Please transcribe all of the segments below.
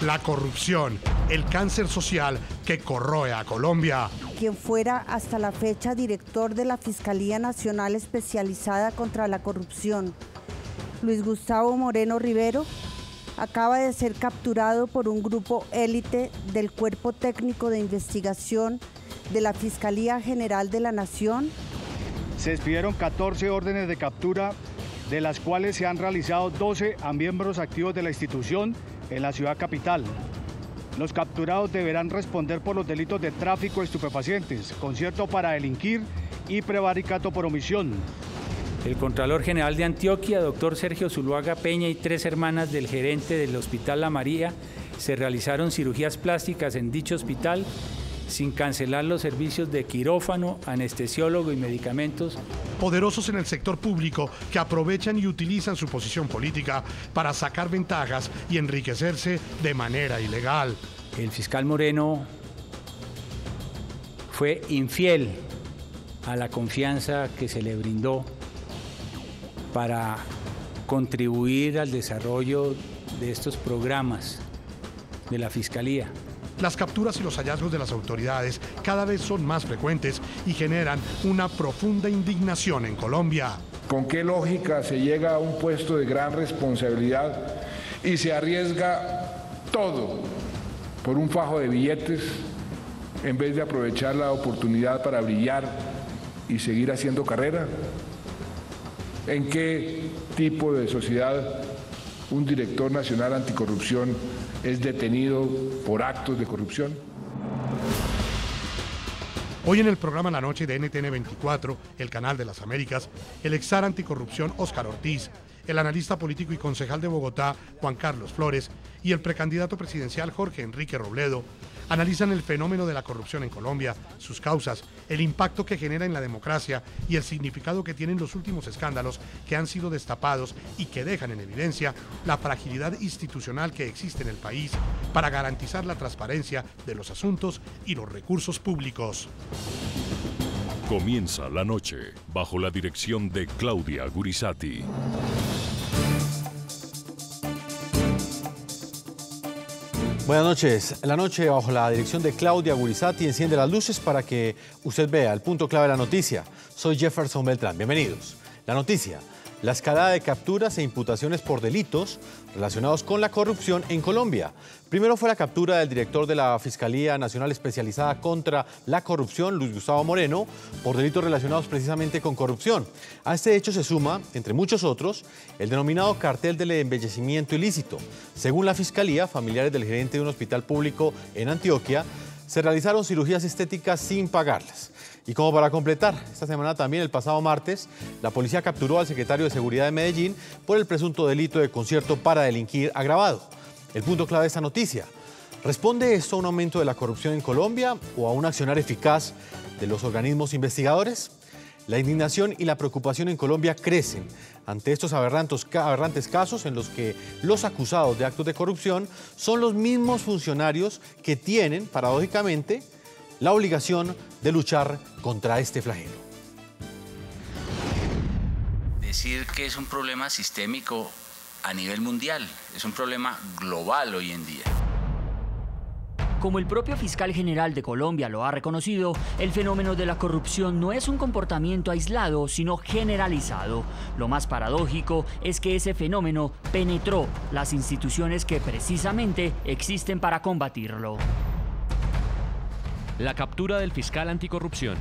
La corrupción, el cáncer social que corroe a Colombia. Quien fuera hasta la fecha director de la Fiscalía Nacional Especializada contra la Corrupción, Luis Gustavo Moreno Rivero, acaba de ser capturado por un grupo élite del Cuerpo Técnico de Investigación de la Fiscalía General de la Nación. Se expidieron 14 órdenes de captura, de las cuales se han realizado 12 a miembros activos de la institución en la ciudad capital. Los capturados deberán responder por los delitos de tráfico de estupefacientes, concierto para delinquir y prevaricato por omisión. El Contralor General de Antioquia, doctor Sergio Zuluaga Peña, y 3 hermanas del gerente del Hospital La María se realizaron cirugías plásticas en dicho hospital sin cancelar los servicios de quirófano, anestesiólogo y medicamentos. Poderosos en el sector público que aprovechan y utilizan su posición política para sacar ventajas y enriquecerse de manera ilegal. El fiscal Moreno fue infiel a la confianza que se le brindó para contribuir al desarrollo de estos programas de la Fiscalía. Las capturas y los hallazgos de las autoridades cada vez son más frecuentes y generan una profunda indignación en Colombia. ¿Con qué lógica se llega a un puesto de gran responsabilidad y se arriesga todo por un fajo de billetes en vez de aprovechar la oportunidad para brillar y seguir haciendo carrera? ¿En qué tipo de sociedad un director nacional anticorrupción es detenido por actos de corrupción? Hoy en el programa La Noche de NTN 24, el canal de las Américas, el exar anticorrupción Óscar Ortiz, el analista político y concejal de Bogotá Juan Carlos Flores y el precandidato presidencial Jorge Enrique Robledo analizan el fenómeno de la corrupción en Colombia, sus causas, el impacto que genera en la democracia y el significado que tienen los últimos escándalos que han sido destapados y que dejan en evidencia la fragilidad institucional que existe en el país para garantizar la transparencia de los asuntos y los recursos públicos. Comienza la noche bajo la dirección de Claudia Gurizati. Buenas noches. La noche bajo la dirección de Claudia Gurizati enciende las luces para que usted vea el punto clave de la noticia. Soy Jefferson Beltrán. Bienvenidos. La noticia: la escalada de capturas e imputaciones por delitos relacionados con la corrupción en Colombia. Primero fue la captura del director de la Fiscalía Nacional Especializada contra la Corrupción, Luis Gustavo Moreno, por delitos relacionados precisamente con corrupción. A este hecho se suma, entre muchos otros, el denominado cartel del embellecimiento ilícito. Según la Fiscalía, familiares del gerente de un hospital público en Antioquia se realizaron cirugías estéticas sin pagarlas. Y como para completar, esta semana también, el pasado martes, la policía capturó al secretario de Seguridad de Medellín por el presunto delito de concierto para delinquir agravado. El punto clave de esta noticia: ¿responde esto a un aumento de la corrupción en Colombia o a un accionar eficaz de los organismos investigadores? La indignación y la preocupación en Colombia crecen ante estos aberrantes casos en los que los acusados de actos de corrupción son los mismos funcionarios que tienen, paradójicamente, la obligación de luchar contra este flagelo. Decir que es un problema sistémico a nivel mundial, es un problema global hoy en día. Como el propio fiscal general de Colombia lo ha reconocido, el fenómeno de la corrupción no es un comportamiento aislado, sino generalizado. Lo más paradójico es que ese fenómeno penetró las instituciones que precisamente existen para combatirlo. La captura del fiscal anticorrupción.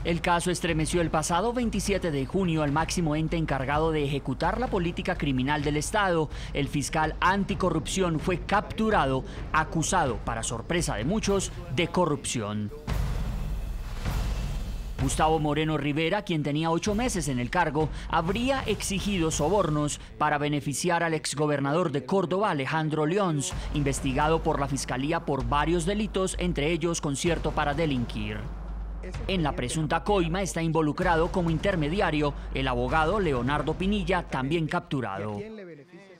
El caso estremeció el pasado 27 de junio al máximo ente encargado de ejecutar la política criminal del Estado. El fiscal anticorrupción fue capturado, acusado, para sorpresa de muchos, de corrupción. Gustavo Moreno Rivera, quien tenía 8 meses en el cargo, habría exigido sobornos para beneficiar al exgobernador de Córdoba, Alejandro Leons, investigado por la Fiscalía por varios delitos, entre ellos concierto para delinquir. En la presunta coima está involucrado como intermediario el abogado Leonardo Pinilla, también capturado.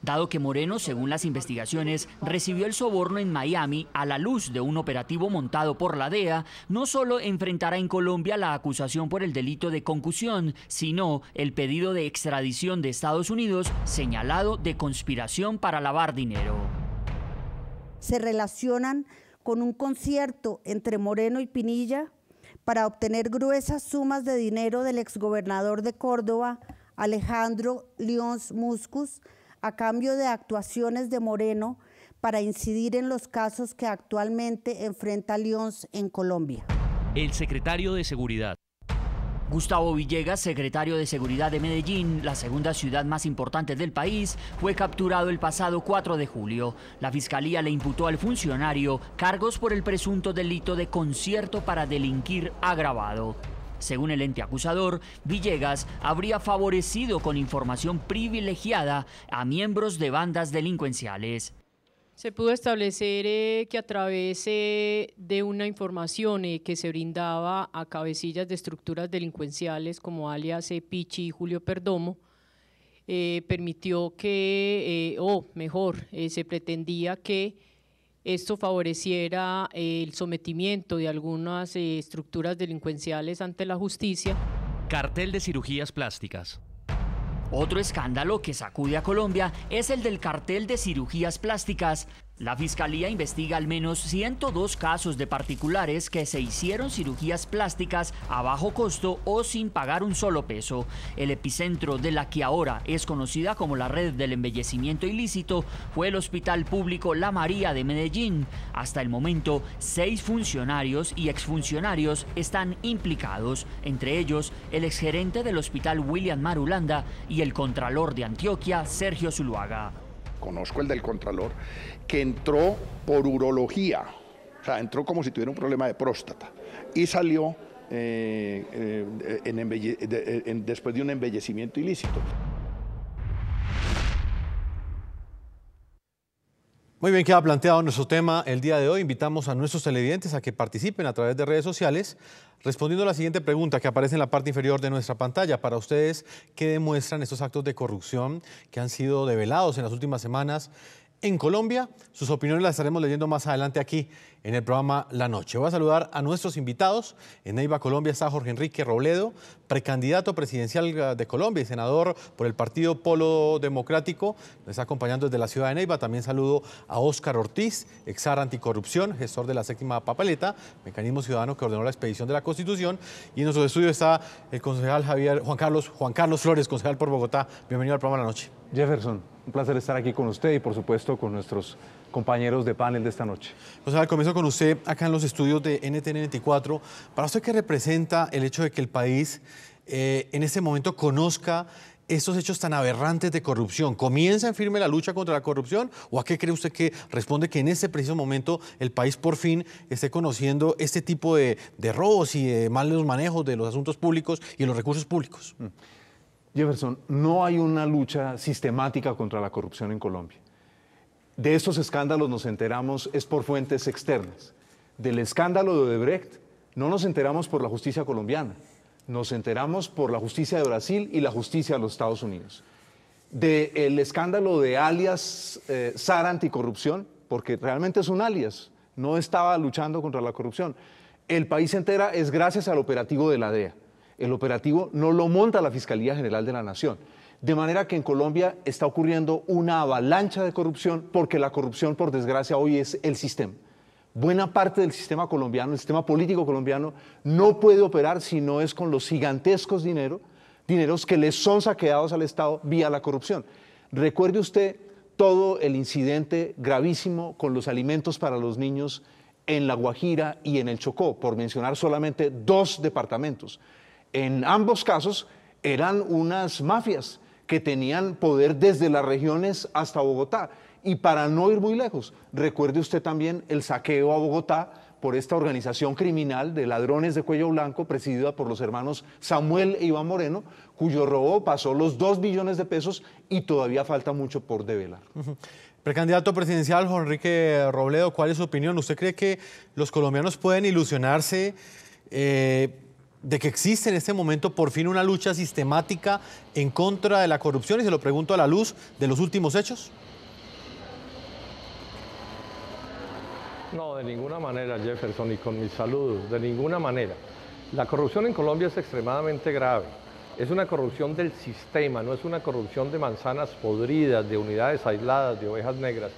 Dado que Moreno, según las investigaciones, recibió el soborno en Miami a la luz de un operativo montado por la DEA, no solo enfrentará en Colombia la acusación por el delito de concusión, sino el pedido de extradición de Estados Unidos señalado de conspiración para lavar dinero. se relacionan con un concierto entre Moreno y Pinilla para obtener gruesas sumas de dinero del exgobernador de Córdoba, Alejandro Lyons Muscus, a cambio de actuaciones de Moreno para incidir en los casos que actualmente enfrenta Lyons en Colombia. El secretario de Seguridad. Gustavo Villegas, secretario de Seguridad de Medellín, la segunda ciudad más importante del país, fue capturado el pasado 4 de julio. La fiscalía le imputó al funcionario cargos por el presunto delito de concierto para delinquir agravado. Según el ente acusador, Villegas habría favorecido con información privilegiada a miembros de bandas delincuenciales. Se pudo establecer que a través de una información que se brindaba a cabecillas de estructuras delincuenciales como alias Pichi y Julio Perdomo, permitió que, se pretendía que esto favoreciera el sometimiento de algunas estructuras delincuenciales ante la justicia. Cartel de cirugías plásticas. Otro escándalo que sacude a Colombia es el del cartel de cirugías plásticas. La Fiscalía investiga al menos 102 casos de particulares que se hicieron cirugías plásticas a bajo costo o sin pagar un solo peso. El epicentro de la que ahora es conocida como la red del embellecimiento ilícito fue el Hospital Público La María de Medellín. Hasta el momento, 6 funcionarios y exfuncionarios están implicados, entre ellos el exgerente del Hospital William Marulanda y el contralor de Antioquia, Sergio Zuluaga. Conozco el del contralor, que entró por urología, o sea, entró como si tuviera un problema de próstata y salió después de un embellecimiento ilícito. Muy bien, queda planteado nuestro tema el día de hoy. Invitamos a nuestros televidentes a que participen a través de redes sociales respondiendo a la siguiente pregunta que aparece en la parte inferior de nuestra pantalla. Para ustedes, ¿qué demuestran estos actos de corrupción que han sido develados en las últimas semanas en Colombia? Sus opiniones las estaremos leyendo más adelante aquí en el programa La Noche. Voy a saludar a nuestros invitados. En Neiva, Colombia, está Jorge Enrique Robledo, precandidato presidencial de Colombia y senador por el Partido Polo Democrático. Nos está acompañando desde la ciudad de Neiva. También saludo a Óscar Ortiz, exar anticorrupción, gestor de la séptima papeleta, mecanismo ciudadano que ordenó la expedición de la Constitución. Y en nuestro estudio está el concejal Juan Carlos Flores, concejal por Bogotá. Bienvenido al programa La Noche. Jefferson, un placer estar aquí con usted y por supuesto con nuestros compañeros de panel de esta noche. Concejal, comienzo con usted acá en los estudios de NTN 24. ¿Para usted qué representa el hecho de que el país en este momento conozca estos hechos tan aberrantes de corrupción? ¿Comienza en firme la lucha contra la corrupción o a qué cree usted que responde que en este preciso momento el país por fin esté conociendo este tipo de robos y de malos manejos de los asuntos públicos y de los recursos públicos? Jefferson, no hay una lucha sistemática contra la corrupción en Colombia. De estos escándalos nos enteramos es por fuentes externas. Del escándalo de Odebrecht no nos enteramos por la justicia colombiana, nos enteramos por la justicia de Brasil y la justicia de los Estados Unidos. Del escándalo de alias Sara Anticorrupción, porque realmente es un alias, no estaba luchando contra la corrupción. El país se entera es gracias al operativo de la DEA. El operativo no lo monta la Fiscalía General de la Nación. De manera que en Colombia está ocurriendo una avalancha de corrupción porque la corrupción, por desgracia, hoy es el sistema. Buena parte del sistema colombiano, el sistema político colombiano, no puede operar si no es con los gigantescos dineros que les son saqueados al Estado vía la corrupción. Recuerde usted todo el incidente gravísimo con los alimentos para los niños en La Guajira y en el Chocó, por mencionar solamente 2 departamentos. En ambos casos eran unas mafias que tenían poder desde las regiones hasta Bogotá. Y para no ir muy lejos, recuerde usted también el saqueo a Bogotá por esta organización criminal de ladrones de cuello blanco presidida por los hermanos Samuel e Iván Moreno, cuyo robo pasó los 2 billones de pesos y todavía falta mucho por develar. Precandidato presidencial Jorge Enrique Robledo, ¿cuál es su opinión? ¿Usted cree que los colombianos pueden ilusionarse de que existe en este momento por fin una lucha sistemática en contra de la corrupción? Y se lo pregunto a la luz de los últimos hechos. No, de ninguna manera, Jefferson, y con mis saludos, de ninguna manera. La corrupción en Colombia es extremadamente grave. Es una corrupción del sistema, no es una corrupción de manzanas podridas, de unidades aisladas, de ovejas negras.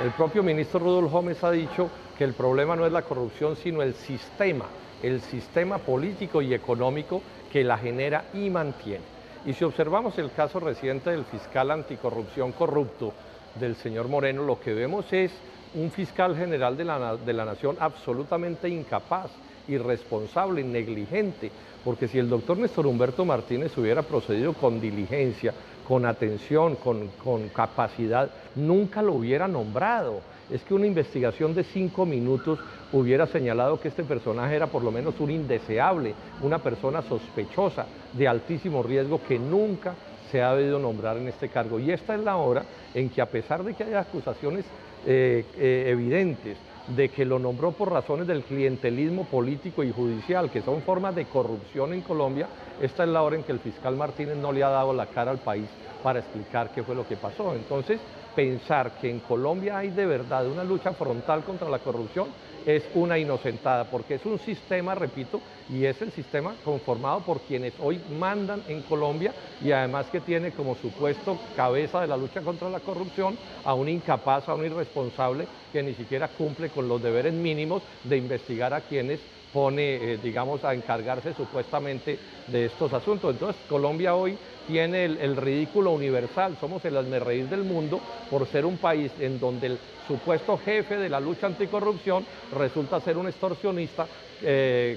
El propio ministro Rudolf Gómez ha dicho que el problema no es la corrupción, sino el sistema político y económico que la genera y mantiene. Y si observamos el caso reciente del fiscal anticorrupción corrupto, del señor Moreno, lo que vemos es un fiscal general de la Nación absolutamente incapaz, irresponsable, negligente, porque si el doctor Néstor Humberto Martínez hubiera procedido con diligencia, con atención, con capacidad, nunca lo hubiera nombrado. Es que una investigación de 5 minutos hubiera señalado que este personaje era por lo menos un indeseable, una persona sospechosa, de altísimo riesgo, que nunca se ha debido nombrar en este cargo. Y esta es la hora en que, a pesar de que haya acusaciones evidentes de que lo nombró por razones del clientelismo político y judicial, que son formas de corrupción en Colombia, esta es la hora en que el fiscal Martínez no le ha dado la cara al país para explicar qué fue lo que pasó. Entonces, pensar que en Colombia hay de verdad una lucha frontal contra la corrupción es una inocentada, porque es un sistema, repito, y es el sistema conformado por quienes hoy mandan en Colombia, y además que tiene como supuesto cabeza de la lucha contra la corrupción a un incapaz, a un irresponsable que ni siquiera cumple con los deberes mínimos de investigar a quienes pone, digamos, a encargarse supuestamente de estos asuntos. Entonces, Colombia hoy tiene el ridículo universal, somos el hazmerreír del mundo por ser un país en donde el supuesto jefe de la lucha anticorrupción resulta ser un extorsionista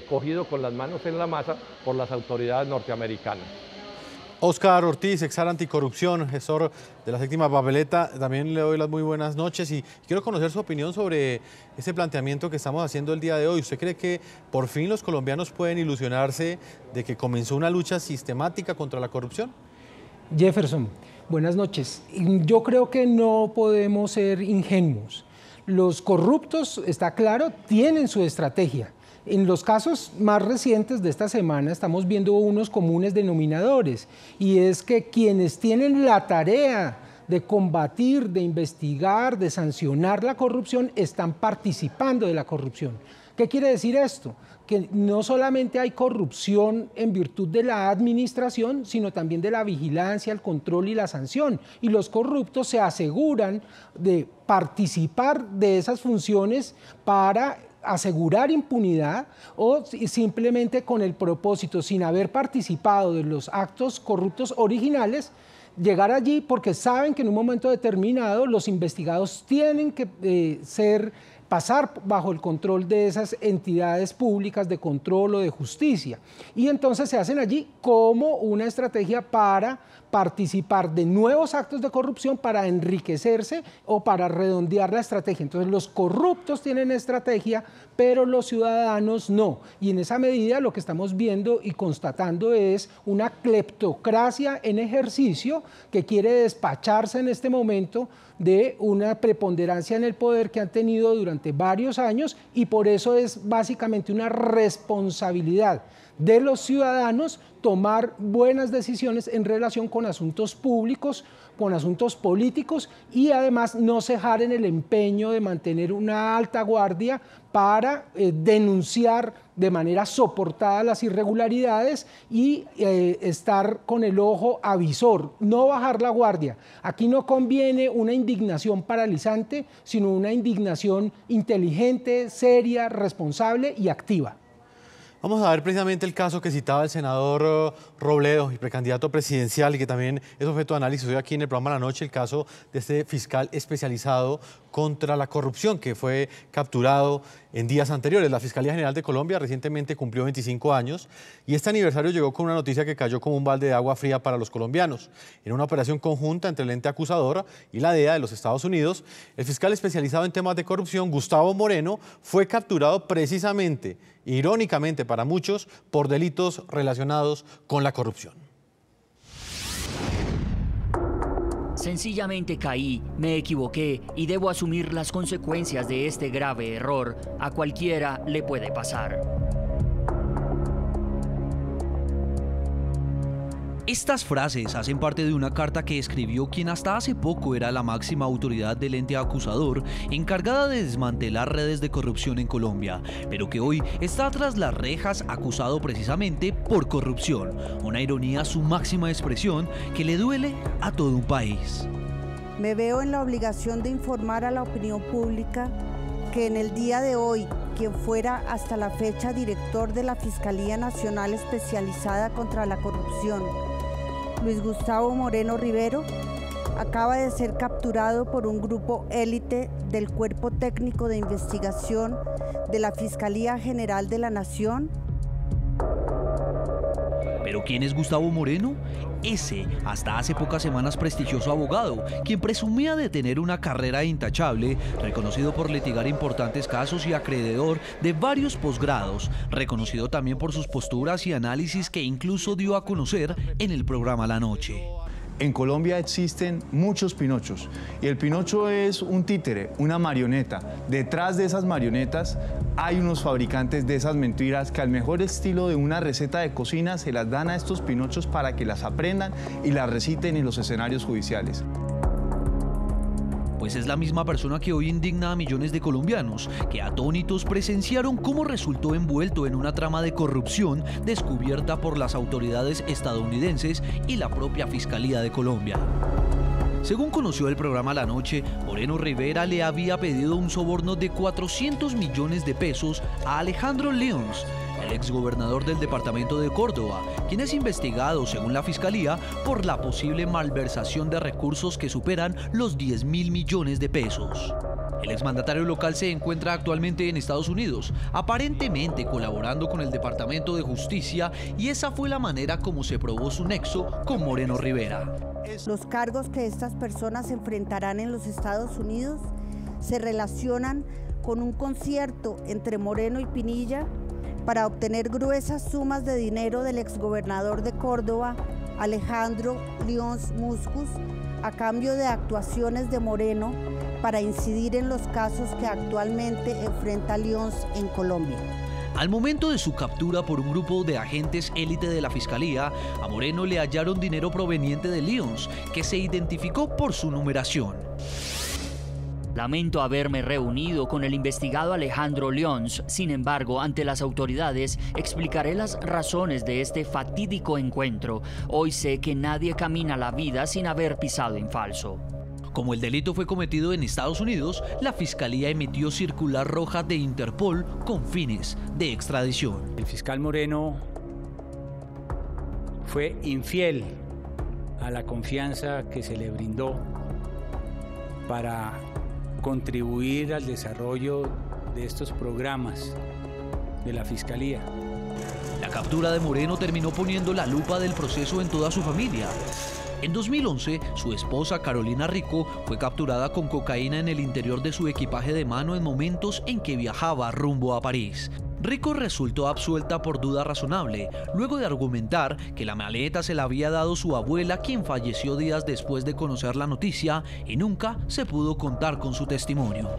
cogido con las manos en la masa por las autoridades norteamericanas. Óscar Ortiz, exar anticorrupción, gestor de la séptima papeleta, también le doy las muy buenas noches y quiero conocer su opinión sobre ese planteamiento que estamos haciendo el día de hoy. ¿Usted cree que por fin los colombianos pueden ilusionarse de que comenzó una lucha sistemática contra la corrupción? Jefferson, buenas noches. Yo creo que no podemos ser ingenuos. Los corruptos, está claro, tienen su estrategia. En los casos más recientes de esta semana estamos viendo unos comunes denominadores, y es que quienes tienen la tarea de combatir, de investigar, de sancionar la corrupción, están participando de la corrupción. ¿Qué quiere decir esto? Que no solamente hay corrupción en virtud de la administración, sino también de la vigilancia, el control y la sanción. Y los corruptos se aseguran de participar de esas funciones para asegurar impunidad, o simplemente con el propósito, sin haber participado de los actos corruptos originales, llegar allí porque saben que en un momento determinado los investigados tienen que pasar bajo el control de esas entidades públicas de control o de justicia. Y entonces se hacen allí como una estrategia para participar de nuevos actos de corrupción, para enriquecerse o para redondear la estrategia. Entonces los corruptos tienen estrategia, pero los ciudadanos no. Y en esa medida lo que estamos viendo y constatando es una cleptocracia en ejercicio que quiere despacharse en este momento de una preponderancia en el poder que han tenido durante varios años, y por eso es básicamente una responsabilidad de los ciudadanos tomar buenas decisiones en relación con asuntos públicos, con asuntos políticos, y además no cejar en el empeño de mantener una alta guardia para denunciar de manera soportada las irregularidades y estar con el ojo avisor, no bajar la guardia. Aquí no conviene una indignación paralizante, sino una indignación inteligente, seria, responsable y activa. Vamos a ver precisamente el caso que citaba el senador Robledo, y precandidato presidencial, y que también es objeto de análisis hoy aquí en el programa La Noche, el caso de este fiscal especializado contra la corrupción que fue capturado en días anteriores. La Fiscalía General de Colombia recientemente cumplió 25 años y este aniversario llegó con una noticia que cayó como un balde de agua fría para los colombianos. En una operación conjunta entre el ente acusador y la DEA de los Estados Unidos, el fiscal especializado en temas de corrupción, Gustavo Moreno, fue capturado precisamente, irónicamente para muchos, por delitos relacionados con la corrupción. Sencillamente caí, me equivoqué y debo asumir las consecuencias de este grave error. A cualquiera le puede pasar. Estas frases hacen parte de una carta que escribió quien hasta hace poco era la máxima autoridad del ente acusador encargada de desmantelar redes de corrupción en Colombia, pero que hoy está tras las rejas acusado precisamente por corrupción. Una ironía a su máxima expresión que le duele a todo un país. Me veo en la obligación de informar a la opinión pública que en el día de hoy, quien fuera hasta la fecha director de la Fiscalía Nacional Especializada contra la Corrupción, Luis Gustavo Moreno Rivero, acaba de ser capturado por un grupo élite del Cuerpo Técnico de Investigación de la Fiscalía General de la Nación. ¿Pero quién es Gustavo Moreno? Ese, hasta hace pocas semanas, prestigioso abogado, quien presumía de tener una carrera intachable, reconocido por litigar importantes casos y acreedor de varios posgrados, reconocido también por sus posturas y análisis que incluso dio a conocer en el programa La Noche. En Colombia existen muchos Pinochos y el Pinocho es un títere, una marioneta. Detrás de esas marionetas hay unos fabricantes de esas mentiras que al mejor estilo de una receta de cocina se las dan a estos Pinochos para que las aprendan y las reciten en los escenarios judiciales. Pues es la misma persona que hoy indigna a millones de colombianos, que atónitos presenciaron cómo resultó envuelto en una trama de corrupción descubierta por las autoridades estadounidenses y la propia Fiscalía de Colombia. Según conoció el programa La Noche, Moreno Rivera le había pedido un soborno de 400 millones de pesos a Alejandro Lyons, el exgobernador del departamento de Córdoba, quien es investigado, según la Fiscalía, por la posible malversación de recursos que superan los 10.000 millones de pesos. El exmandatario local se encuentra actualmente en Estados Unidos, aparentemente colaborando con el Departamento de Justicia, y esa fue la manera como se probó su nexo con Moreno Rivera. Los cargos que estas personas enfrentarán en los Estados Unidos se relacionan con un concierto entre Moreno y Pinilla para obtener gruesas sumas de dinero del exgobernador de Córdoba, Alejandro Lyons Muscus, a cambio de actuaciones de Moreno para incidir en los casos que actualmente enfrenta Lyons en Colombia. Al momento de su captura por un grupo de agentes élite de la Fiscalía, a Moreno le hallaron dinero proveniente de Lyons, que se identificó por su numeración. Lamento haberme reunido con el investigado Alejandro Lyons. Sin embargo, ante las autoridades explicaré las razones de este fatídico encuentro. Hoy sé que nadie camina la vida sin haber pisado en falso. Como el delito fue cometido en Estados Unidos, la Fiscalía emitió circular roja de Interpol con fines de extradición. El fiscal Moreno fue infiel a la confianza que se le brindó para contribuir al desarrollo de estos programas de la Fiscalía. La captura de Moreno terminó poniendo la lupa del proceso en toda su familia. En 2011, su esposa Carolina Rico fue capturada con cocaína en el interior de su equipaje de mano en momentos en que viajaba rumbo a París. Rico resultó absuelta por duda razonable, luego de argumentar que la maleta se la había dado su abuela, quien falleció días después de conocer la noticia, y nunca se pudo contar con su testimonio.